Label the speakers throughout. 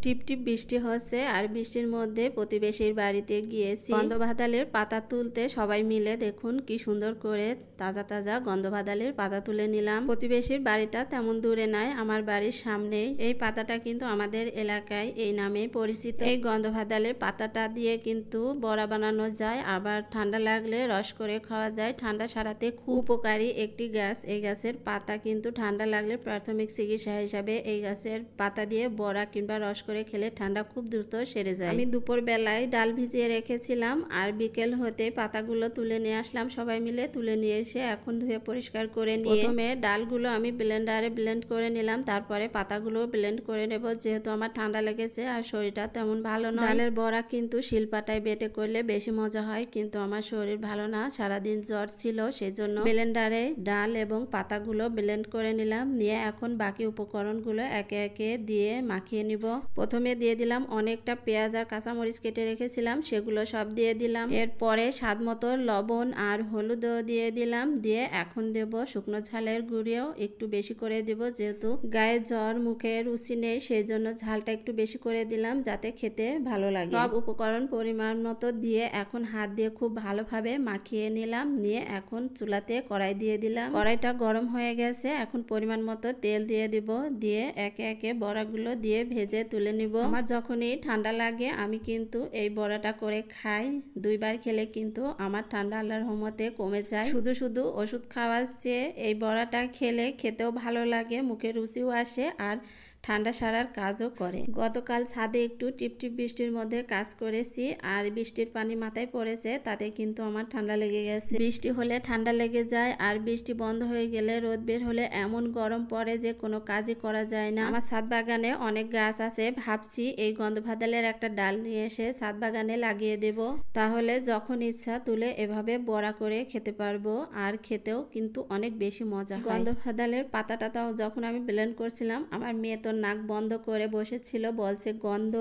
Speaker 1: টিপ টিপ বৃষ্টি হচ্ছে আর বৃষ্টির মধ্যে প্রতিবেশীর বাড়িতে গিয়েছি গন্ধভাদালের পাতা তুলতে। সবাই মিলে দেখুন কি সুন্দর করে তাজা তাজা গন্ধভাদালের পাতা তুলে নিলাম। প্রতিবেশীর বাড়িটা তেমন দূরে নয়, আমার বাড়ির সামনেই। এই পাতাটা কিন্তু আমাদের এলাকায় এই নামে পরিচিত। এই গন্ধভাদালের পাতাটা দিয়ে কিন্তু বড়া বানানো যায়, আবার ঠান্ডা লাগলে রস করে খাওয়া যায়। ঠান্ডা সারাতে খুব উপকারী একটি গাছ। এই গাছের পাতা কিন্তু ঠান্ডা লাগলে প্রাথমিক চিকিৎসা হিসাবে এই গাছের পাতা দিয়ে বড়া কিংবা রস করে খেলে ঠান্ডা খুব দ্রুত সেরে যায়। আমি দুপুর বেলায় ডাল ভিজিয়ে রেখেছিলাম আর বিকেল হতে পাতাগুলো তুলে নিয়ে আসলাম। সবাই মিলে তুলে নিয়ে এসে এখন ধুয়ে পরিষ্কার করে নিয়ে প্রথমে ডালগুলো আমি ব্লেন্ডারে ব্লেন্ড করে নিলাম, তারপরে পাতাগুলো ব্লেন্ড করে নেব। যেহেতু আমার ঠান্ডা লেগেছে আর শরীরটা তেমন ভালো নয়, ডালের বড়া কিন্তু শিলপাটায় বেটে করলে বেশি মজা হয়, কিন্তু আমার শরীর ভালো না, সারাদিন জ্বর ছিল, সেজন্য ব্লেন্ডারে ডাল এবং পাতাগুলো ব্লেন্ড করে নিলাম। নিয়ে এখন বাকি উপকরণগুলো একে একে দিয়ে মাখিয়ে নিব। প্রথমে দিয়ে দিলাম অনেকটা পেঁয়াজ আর কাঁচামরিচ কেটে রেখেছিলাম, সেগুলো সব দিয়ে দিলাম। এরপরে স্বাদ মতো লবণ আর হলুদও দিয়ে দিলাম। দিয়ে এখন দেব শুকনো ঝালের গুঁড়িও একটু বেশি করে দেব, যেহেতু গায়ে জ্বর, মুখে রুচি নেই, সেই জন্য ঝালটা একটু বেশি করে দিলাম যাতে খেতে ভালো লাগে। সব উপকরণ পরিমাণ মতো দিয়ে এখন হাত দিয়ে খুব ভালোভাবে মাখিয়ে নিলাম। নিয়ে এখন চুলাতে কড়াই দিয়ে দিলাম। কড়াইটা গরম হয়ে গেছে, এখন পরিমাণ মতো তেল দিয়ে দিব। দিয়ে একে একে বড়াগুলো দিয়ে ভেজে তুলে নিব। আমার যখনই ঠান্ডা লাগে আমি কিন্তু এই বড়াটা করে খাই। দুইবার খেলে কিন্তু আমার ঠান্ডা আল্লাহর রহমতে কমে যায়। শুধু শুধু ওষুধ খাওয়ার চেয়ে এই বড়াটা খেলে খেতেও ভালো লাগে, মুখে রুচিও আসে আর ঠান্ডা সারার কাজও করে। গতকাল ছাদে একটু টিপটিপ বৃষ্টির মধ্যে কাজ করেছি আর বৃষ্টির পানি মাথায় পড়েছে, তাতে কিন্তু আমার ঠান্ডা লেগে গেছে। বৃষ্টি হলে ঠান্ডা লেগে যায় আর বৃষ্টি বন্ধ হয়ে গেলে রোদ বের হলে এমন গরম পড়ে যে কোনো কাজই করা যায় না। আমার ছাদ বাগানে অনেক গাছ আছে, ভাবছি এই গন্ধভাদালের একটা ডাল নিয়ে এসে ছাদ বাগানে লাগিয়ে দেব, তাহলে যখন ইচ্ছা তুলে এভাবে বড়া করে খেতে পারবো আর খেতেও কিন্তু অনেক বেশি মজা হয়। গন্ধভাদালের পাতাটাও যখন আমি ব্লেন্ড করছিলাম আমার মেয়ে তো নাক বন্ধ করে বসেছিল, বলছে গন্ধ।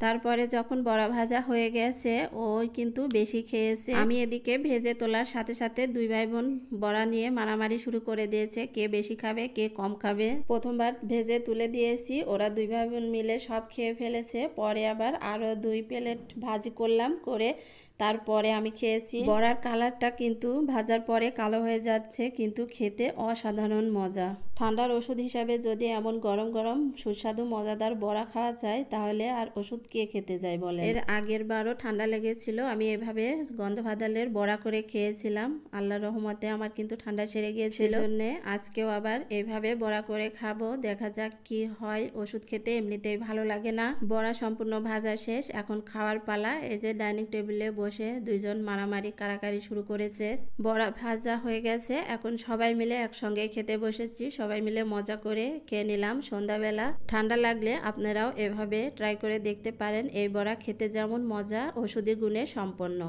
Speaker 1: তারপরে যখন বড়া ভাজা হয়ে গেছে ওই কিন্তু বেশি খেয়েছে। আমি এদিকে ভেজে তোলার সাথে সাথে দুই ভাই বোন বড়া নিয়ে মারামারি শুরু করে দিয়েছে, কে বেশি খাবে কে কম খাবে। প্রথমবার ভেজে তুলে দিয়েছি, ওরা দুই ভাই বোন মিলে সব খেয়ে ফেলেছে। পরে আবার আরো 2 প্লেট ভাজি করলাম, করে তারপরে আমি খেয়েছি। বড়ার কালারটা কিন্তু ভাজার পরে কালো হয়ে যাচ্ছে, কিন্তু খেতে অসাধারণ মজা। ঠান্ডার ওষুধ হিসাবে যদি এমন গরম গরম সুস্বাদু মজাদার বড়া খাওয়া যায় তাহলে আর ওষুধ কে খেতে যায় বলে। এর আগের বারও ঠান্ডা লেগেছিল, আমি এভাবে গন্ধভাদালের বড়া করে খেয়েছিলাম, আল্লাহর রহমতে আমার কিন্তু ঠান্ডা সেরে গিয়েছিল। জন্য আজকেও আবার এইভাবে বড়া করে খাবো, দেখা যাক কি হয়। ওষুধ খেতে এমনিতেই ভালো লাগে না। বড়া সম্পূর্ণ ভাজা শেষ, এখন খাওয়ার পালা। এই যে ডাইনিং টেবিলে বসে দুইজন মারামারি কারাকারি শুরু করেছে। বড়া ভাজা হয়ে গেছে, এখন সবাই মিলে একসঙ্গে খেতে বসেছি। সবাই মিলে মজা করে খেয়ে নিলাম সন্ধ্যাবেলা। ঠান্ডা লাগলে আপনারাও এভাবে ট্রাই করে দেখতে পারেন। এই বড়া খেতে যেমন মজা, ওষুধি গুণে সম্পন্ন।